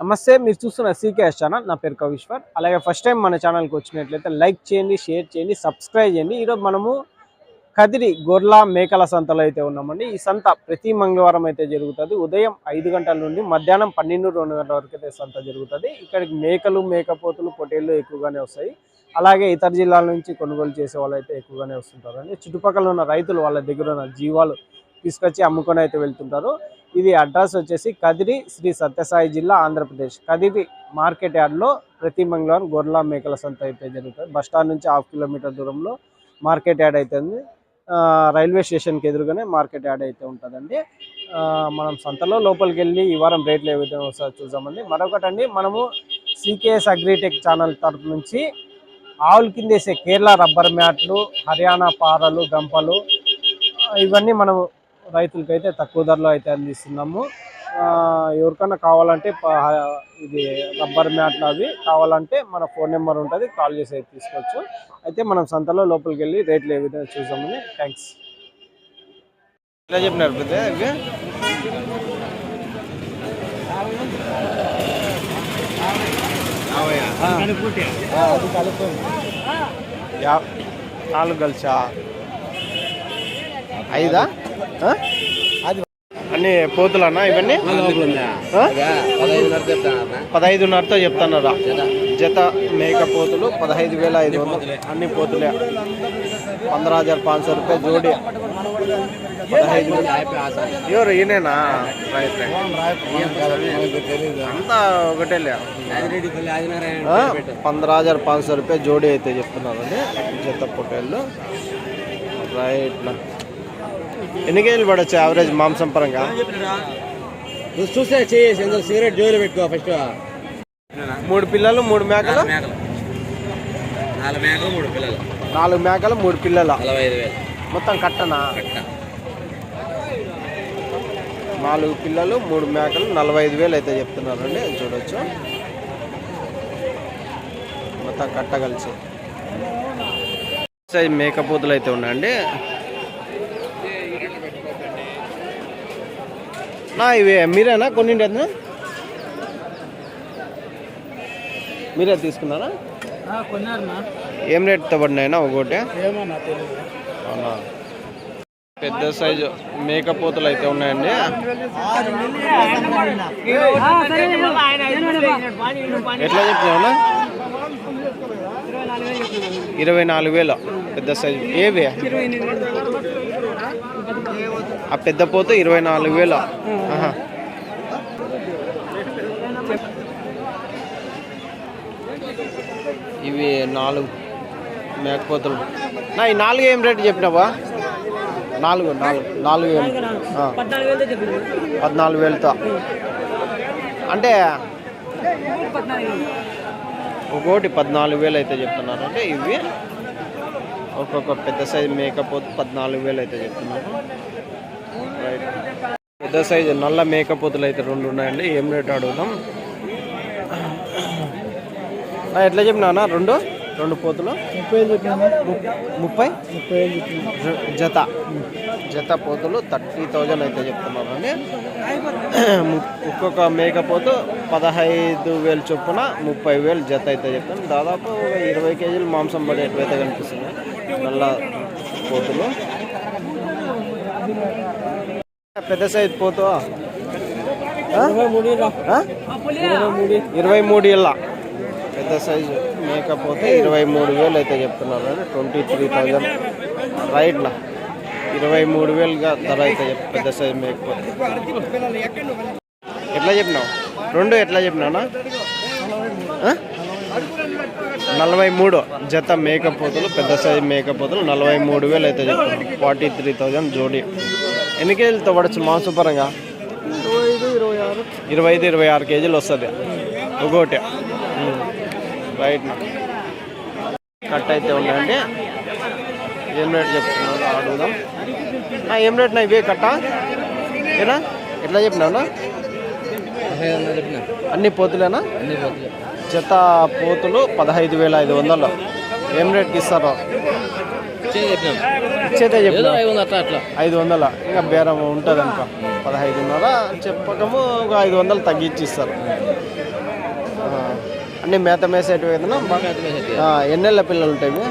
నమస్తే, మీరు చూస్తున్న సీకేఎస్ ఛానల్. నా పేరు కవిశ్వర్. అలాగే ఫస్ట్ టైం మన ఛానల్కి వచ్చినట్లయితే లైక్ చేయండి, షేర్ చేయండి, సబ్స్క్రైబ్ చేయండి. ఈరోజు మనము కదిరి గొర్ల మేకల సంతలో అయితే ఉన్నామండి. ఈ సంత ప్రతి మంగళవారం అయితే జరుగుతుంది. ఉదయం 5 గంటల నుండి మధ్యాహ్నం 12-2 గంటల వరకు అయితే సంత జరుగుతుంది. ఇక్కడికి మేకలు, మేకపోతులు, పొటేళ్ళు ఎక్కువగానే వస్తాయి. అలాగే ఇతర జిల్లాల నుంచి కొనుగోలు చేసే వాళ్ళు అయితే ఎక్కువగానే వస్తుంటారండి. చుట్టుపక్కల ఉన్న రైతులు వాళ్ళ దగ్గర ఉన్న జీవాలు తీసుకొచ్చి అమ్ముకొని అయితే వెళ్తుంటారు. ఇది అడ్రస్ వచ్చేసి కదిరి, శ్రీ సత్యసాయి జిల్లా, ఆంధ్రప్రదేశ్. కదిరి మార్కెట్ యార్డ్లో ప్రతి మంగళవారం గొర్రెల మేకల సంత అయితే జరుగుతుంది. బస్టాండ్ నుంచి 1/2 కిలోమీటర్ దూరంలో మార్కెట్ యార్డ్ అయితే ఉంది. రైల్వే స్టేషన్కి ఎదురుగానే మార్కెట్ యార్డ్ అయితే ఉంటుందండి. మనం సంతలో లోపలికి వెళ్ళి ఈ వారం రేట్లు ఏ విధంగా వస్తాయో చూద్దామండి. మరొకటండి, మనము సీకేఎస్ అగ్రిటెక్ ఛానల్ తరఫు నుంచి ఆవుల కింద వేసే కేరళ రబ్బర్ మ్యాట్లు, హర్యానా పారలు, గంపలు ఇవన్నీ మనము రైతులకైతే తక్కువ ధరలో అయితే అందిస్తున్నాము. ఎవరికైనా కావాలంటే ఇది రబ్బర్ మ్యాట్లు అవి కావాలంటే మన ఫోన్ నెంబర్ ఉంటుంది, కాల్ చేసి అయితే తీసుకోవచ్చు. అయితే మనం సంతలో లోపలికి వెళ్ళి రేట్లు ఏ విధంగా చూసామని. థ్యాంక్స్. ఎలా చెప్పినారు పెద్ద ఇవి? నాలుగు కలిసా? 5 అది అన్ని పోతులన్నా ఇవన్నీ? 15,500తో చెప్తున్నారా? జత మేక పోతులు 15,500 అన్ని పోతులే. 15,500 रुपये जोड़ी. 15 ఎవరు ఈయనేనా? అంతా ఒకటేలే. 15,500 रुपये जोड़ी అయితే చెప్తున్నారు అండి జత పొట్టేళ్ళు. రైట్. ఎన్ని కేజీలు పడవచ్చు యావరేజ్ మాంసం పరంగా? చూస్తే చేసి సిగరెట్ జోలు పెట్టుకో. ఫస్ట్ 3 పిల్లలు 3 మేకలు. 4 మేకలు 3 పిల్లలు. 4 మేకలు 3 పిల్లలు. 45,000 మొత్తం కట్టనా? 4 పిల్లలు 3 మేకలు 45,000 అయితే చెప్తున్నారండి. చూడొచ్చు మొత్తం కట్ట కలిసి. మేకపోతులు అయితే ఉన్నాయండి. ఇవి మీరేనా కొన్నింటి? అదనా మీరే తీసుకున్నారా? ఏం రేట్తో పడినాయినా ఒకటి? అవునా? పెద్ద సైజు మేకపోతులు అయితే ఉన్నాయండి. ఎట్లా చెప్తున్నావునా? 24,000 పెద్ద సైజు. ఏవి ఆ పెద్ద పోతు? 24,000. ఇవి 4 మేకపోతులు. ఈ 4 ఏం రేటు చెప్పినావా? 14,000తో అంటే ఒక్కోటి 14,000 అయితే చెప్తున్నారు. అంటే ఇవి ఒక్కొక్క పెద్ద సైజు మేకపోతు 14,000 అయితే చెప్తున్నారు. రైట్. పెద్ద సైజు నల్ల మేకపోతులు అయితే 2 ఉన్నాయండి. ఏం రేటు అడుగుదాం. ఎట్లా చెప్పినా? 2 పోతులు 30 జత పోతులు 30,000 అయితే చెప్తున్నారు అండి. ఒక్కొక్క మేకపోతు 15,000 చొప్పున 30,000 జత అయితే చెప్తాను. దాదాపు 20 కేజీలు మాంసం పడేటైతే కనిపిస్తుంది నల్ల పోతులు. పెద్ద సైజు పోతు 23 ఏళ్ళ పెద్ద సైజు మేకపోతే 23,000 అయితే చెప్తున్నారు. 23,000 రైట్లా 23,000గా ధర అయితే పెద్ద సైజు మేకపోతే. ఎట్లా చెప్పినావు? 2 ఎట్లా చెప్పినావునా? 43 జత మేకపోతులు పెద్ద సైజు మేకపోతులు 43,000 అయితే చెప్తున్నారు. 43,000 జోడీ. ఎన్ని కేజీలతో పడచ్చు మాంసం పరంగా? 25-26 కేజీలు వస్తుంది ఒకటి. రైట్. కట్ అయితే ఉన్నాయండి. ఏం రేట్ చెప్తున్నారు అడుగుదాం. ఏం రేట్నా ఇవే కట్ట? ఏనా ఎట్లా చెప్పినావునా? అన్ని పోతులేనా? జత పోతులు 15,500. ఏం రేట్కి ఇస్తారో? ఇచ్చేదే చెప్పిన 500. ఇంకా బేరం ఉంటుంది అనుకో. 15,500 చెప్పకము ఒక 500 తగ్గించి ఇస్తారు. అన్ని మేత మేసేటివి కదా ఎన్నెళ్ళ పిల్లలు ఉంటాయి ఇవి?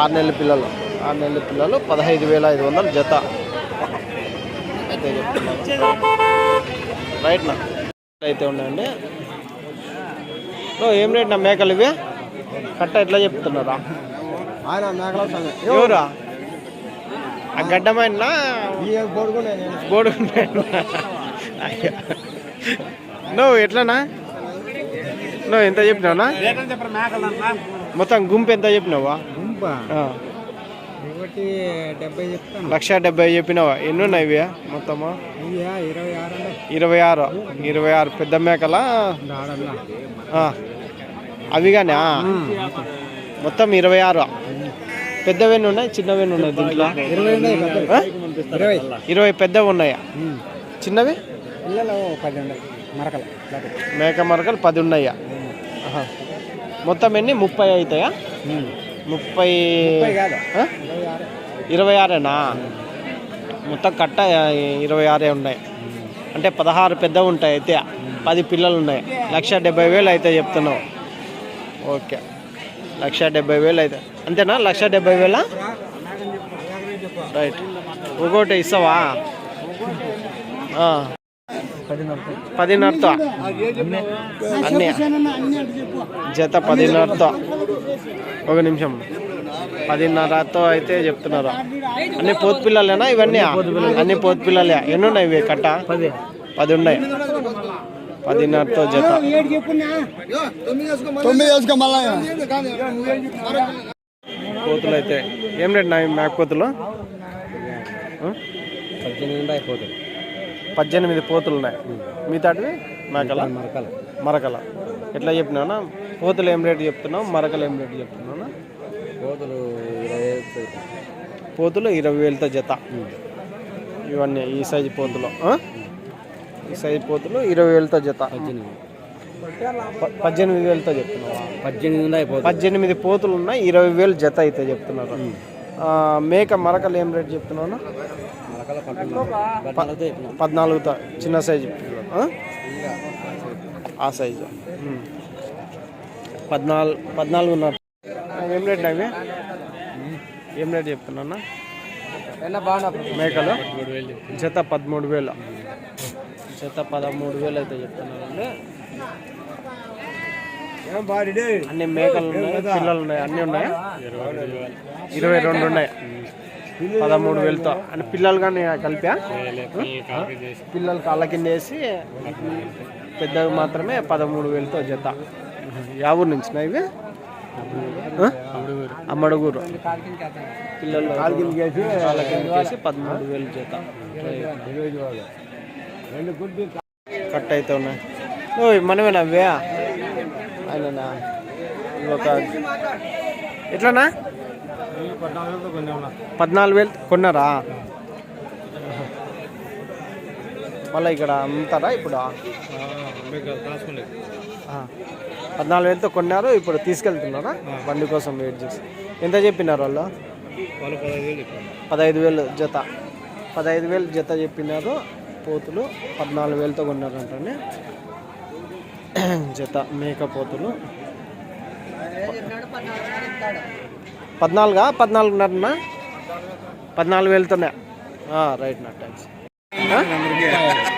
6 నెలల పిల్లలు 6 నెలల పిల్లలు 15,500 జత అయితే చెప్తున్నారు. రైట్ నా అయితే ఉన్నాయండి. ఏం రేట్ నా మేకలు ఇవి కట్ట ఎట్లా చెప్తున్నారా? ఎవరా ఆ గడ్డమైనా నువ్వు ఎట్లనా నువ్వు ఎంత చెప్పినావునా? మొత్తం గుంపు ఎంత చెప్పినావా? 1,70,000 చెప్పినావా? ఎన్ని ఉన్నాయి ఇవి మొత్తము? 26 పెద్ద మేకలా అవి కానీ మొత్తం 26. పెద్దవన్నీ ఉన్నాయి చిన్నవన్నీ ఉన్నాయి దీంట్లో? 20 పెద్దవి ఉన్నాయా? చిన్నవి మేక మరకలు 10 ఉన్నాయా? మొత్తం ఎన్ని 30 అవుతాయా? 26ఏనా? మొత్తం కట్ట 26 ఉన్నాయి అంటే 16 పెద్దవి ఉంటాయి. అయితే 10 పిల్లలు ఉన్నాయి. 1,70,000 అయితే చెప్తున్నావు. ఓకే 1,70,000 అయితే అంతేనా? 1,70,000 రైట్. ఒకటి ఇస్తావా? 10,500 అన్నీ జత 10,500. ఒక నిమిషం 10,500 అయితే చెప్తున్నారు. అన్ని పోతు పిల్లలేనా ఇవన్నీ? అన్ని పోతు పిల్లలే. ఎన్ని ఉన్నాయి ఇవి కట్ట? 10 ఉన్నాయి. 10,500 జత. కోతులు అయితే ఏం రేట్ నా మేక కోతులు? 18 పోతులు ఉన్నాయి. మిగతాటివి మేకల మరకల ఎట్లా చెప్పినా? పోతులు ఏం రేటు చెప్తున్నావు? మరకలు ఏం రేటు చెప్తున్నావు? పోతులు 20,000 జత. ఇవన్నీ ఈ సైజు పోతులు. ఈ సైజు పోతులు 20,000 జత. 18,000 చెప్తున్నావా? 18 పోతులు ఉన్నాయి. 20,000 జత అయితే చెప్తున్నారు. మేక మరకలు ఏం రేటు చెప్తున్నావు? 14 చిన్న సైజు ఆ సైజు 14 ఏం రేట్ అవి? ఏం రేట్ చెప్తున్నా? మేకలు జత 13,000 జత 13,000 అయితే చెప్తున్నారండి. అన్ని మేకలు ఉన్నాయి, పిల్లలు ఉన్నాయి, అన్నీ ఉన్నాయి. 22 ఉన్నాయి. 13,000తో అంటే పిల్లలు కానీ కలిపా? పిల్లలు కాళ్ళ కింద వేసి పెద్దవి మాత్రమే 13,000తో జత. యా ఊరు నుంచి ఇవి? అమ్మడుగురు. పిల్లలు కాళ్ళ కిందకి వేసి 13,000 జత. కట్ అయితే ఉన్నాయి. మనమేనా అవే? అయినా ఒక ఎట్లనా? 14,000 కొన్నారా? మళ్ళీ ఇక్కడ అమ్ముతారా ఇప్పుడు? 14,000తో కొన్నారు. ఇప్పుడు తీసుకెళ్తున్నారా బండి కోసం వెయిట్ చేసి? ఎంత చెప్పినారు వాళ్ళు? 15,000 జత. 15,000 జత చెప్పినారు. పోతులు 14,000తో కొన్నారంటండి జత. మేక పోతులు 14,500 14,000తోనే రైట్ నా థ్యాంక్స్.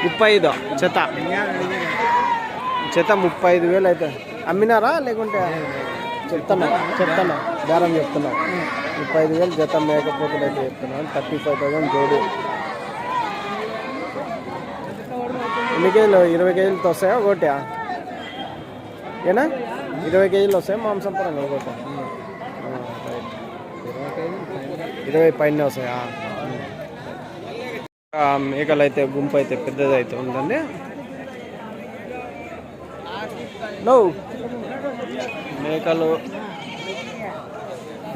35 జత. జత 35,000 అయితే అమ్మినారా లేకుంటే? చెప్తాను బేరం చెప్తున్నా. 35,000 జత మేకపోతులు అయితే చెప్తున్నాను. 35,000 జోడి. ఎన్ని కేజీలు? 20 కేజీలతో వస్తాయా ఒకటి? ఏనా 20 కేజీలు వస్తాయి మాంసం పరంగా ఒకటి? 20 పైన వస్తాయా? మేకలు అయితే గుంపు అయితే పెద్దది అయితే ఉందండి. మేకలు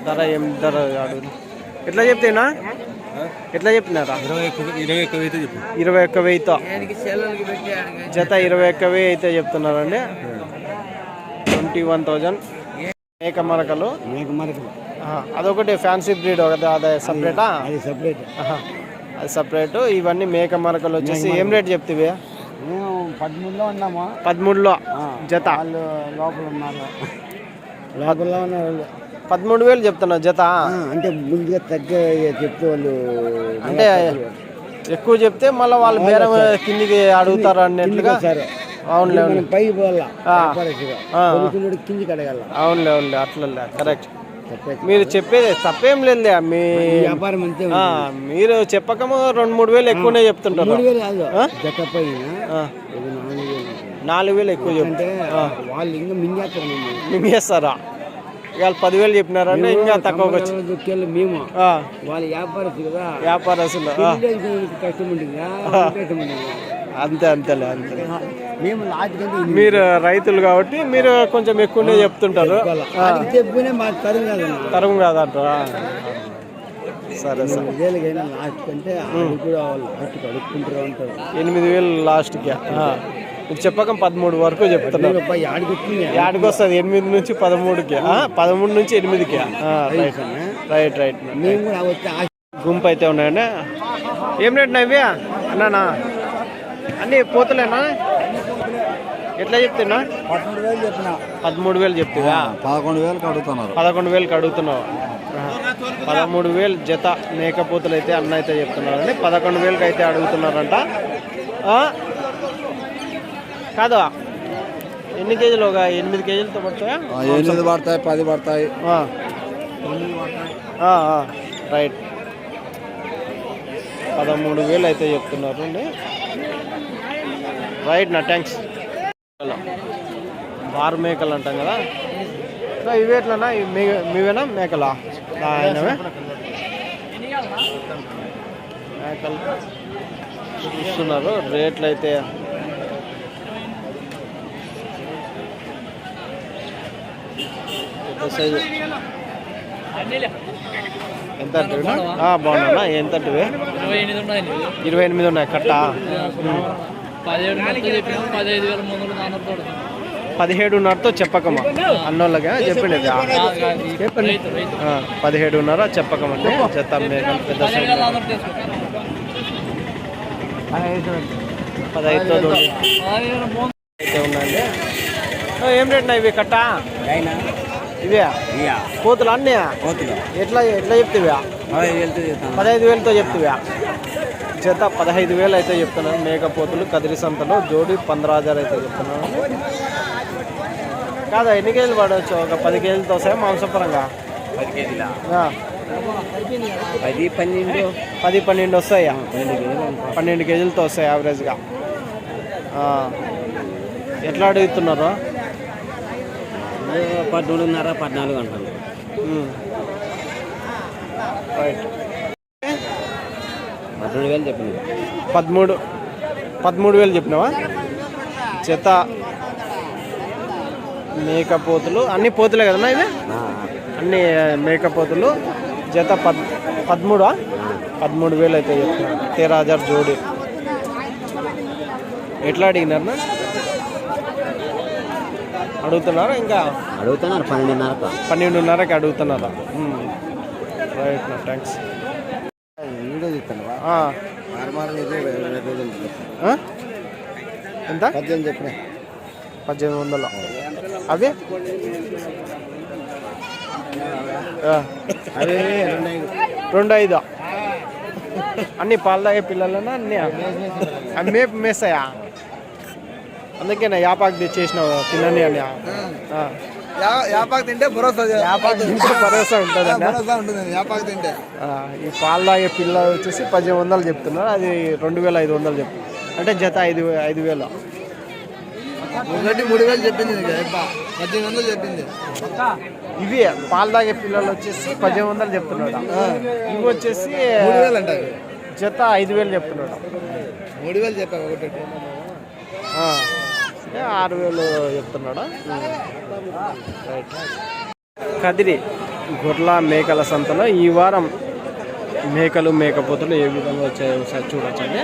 ధర ఏం ధర అడుగు ఎట్లా చెప్తేనా? ఎట్లా చెప్పినారా? 21,000తో జత. 21,000 అయితే చెప్తున్నారండి. 21,000 మేక మరకలు. అదొకటి ఫ్యాన్సీ బ్రీడ్ ఒకటి, అదే సపరేటా? అది సపరేట్. ఇవన్నీ మేక మరకలు వచ్చేసి ఏం రేట్ చెప్తివి? 13లో ఉన్నాము. 13లో జత. వాళ్ళు లోపల ఉన్నారు. లోపల ఉన్నారు. 13,000 చెప్తున్నారు జత. అంటే ముందుగా తగ్గ చెప్తే వాళ్ళు అంటే ఎక్కువ చెప్తే మళ్ళీ వాళ్ళు బేరం కిందికి అడుగుతారు అన్నట్లుగా. అవునులే పైకి పోవాలా, కిందికి అడగాల. అవునులే అవునులే అట్లా కరెక్ట్. మీరు చెప్పేది తప్పేం లేదు. మీ వ్యాపారం అంతే. మీరు చెప్పకము 2-3 వేలు ఎక్కువనే చెప్తుంటారు. 4,000 ఎక్కువ చెప్తే వాళ్ళు ఇంకా మింగేస్తారా? ఇవాళ 10,000 చెప్పినారంటే ఇంకా తక్కువకి వచ్చి మేము వాళ్ళ వ్యాపారస్తులు కదా, వ్యాపారస్తులు కష్టం ఉంటుంది. అంతే అంతేలే అంతే. మేము మీరు రైతులు కాబట్టి మీరు కొంచెం ఎక్కువనే చెప్తుంటారు. చెప్పుకునే మాకు తరం కాదు, తరం కాదంటారా? సరే సరే. 8,000 లాస్ట్ కంటే కూడా లాస్ట్ అడుక్కుంటారు అంటారు. 8,000 లాస్ట్కి చెప్పకం 13 వరకు చెప్తున్నారు. యాడికి వస్తుంది 8 నుంచి 13కి, 13 నుంచి 8కి. Right right. గుంపు అయితే ఉన్నాయండి. ఏం రేట్ నా ఇవి అన్నానా? అన్నీ పోతులేనా? ఎట్లా చెప్తున్నా? 13,000 చెప్పిన. 13,000 చెప్తున్నా. 11,000 అడుగుతున్నారు. 11,000 అడుగుతున్నావు. 13,000 జత మేకపోతులు అయితే అన్న అయితే చెప్తున్నారండి. 11,000 అయితే అడుగుతున్నారంట. కాదు, ఎన్ని కేజీలు? ఒక 8 కేజీలతో పడతాయా? 8 పడతాయి, 10 పడతాయి. రైట్. 13,000 అయితే చెప్తున్నారు అండి. రైట్ నా థ్యాంక్స్. బార్ మేకలు అంటాం కదా, ఇవి ఎట్లన్నా? మీవేనా మేకలా? ఆయనవే మేకలు చూస్తున్నారు. రేట్లు అయితే సైజు ఎంత బాగున్నా? ఎంత 28 ఉన్నాయి కట్ట. 17,500తో చెప్పకమా అన్నోళ్ళగా చెప్పింది. చెప్పండి 17,500 చెప్పకమంటే చెత్త మేకలు పెద్ద సైజు. 15తో అయితే ఉన్నాయండి. ఏం రేట్ నా ఇవి కట్ట? ఇవే కోతులు అన్నీ ఎట్లా చెప్తావా? 15,000తో చెప్తావా? జత 15,000 అయితే చెప్తున్నాను. మేకపోతులు కదిరి సంతలో జోడి 15,000 అయితే చెప్తున్నాను. కాదా, ఎన్ని కేజీలు పడవచ్చు? ఒక 10 కేజీలతో వస్తాయి మాంసపరంగా. 10 కేజీలా? 10-12 వస్తాయా? 12 కేజీలతో వస్తాయి యావరేజ్గా. ఎట్లా అడుగుతున్నారు? 13.5, 14 అంటారు. రైట్. 13,000 చెప్పింది. 13,000 చెప్పినావా? జత మేకపోతులు అన్ని పోతులే కదన్నా ఇవి? అన్ని మేకపోతులు జత 13,000 అయితే చెప్తున్నారు. 13,000 జోడి. ఎట్లా అడిగినారన్నా? అడుగుతున్నారా? ఇంకా అడుగుతున్నారు 12,500కి అడుగుతున్నారా? రైట్ నా థ్యాంక్స్. ఎంత? 18 చెప్పిన. 1800 అవి అదే 2,500 అన్ని పాలు తాగే పిల్లలన్నా అన్నీ అమ్మే మేసాయా? అందుకేనా యాపాకు తెచ్చేసినావు తినని అని. యాపాకు తింటే భరోసా భరోసా ఉంటుంది. ఈ పాలు తాగే పిల్ల వచ్చేసి 1,800 చెప్తున్నారు. అది 2,500 చెప్తున్నారు. అంటే జత 5,000. 3,000 చెప్పింది. 1800 చెప్పింది. ఇవి పాలు తాగే పిల్లలు వచ్చేసి 1,800 చెప్తున్నాడు. ఇవి వచ్చేసి 3,000 అంట. జత 5,000 చెప్తున్నాడు. 3,000 చెప్పావు. 6,000 చెప్తున్నాడా? కదిరి గొర్రెల మేకల సంతలో ఈ వారం మేకలు మేకపోతులు ఏ విధంగా వచ్చాయో ఒకసారి చూడొచ్చండి.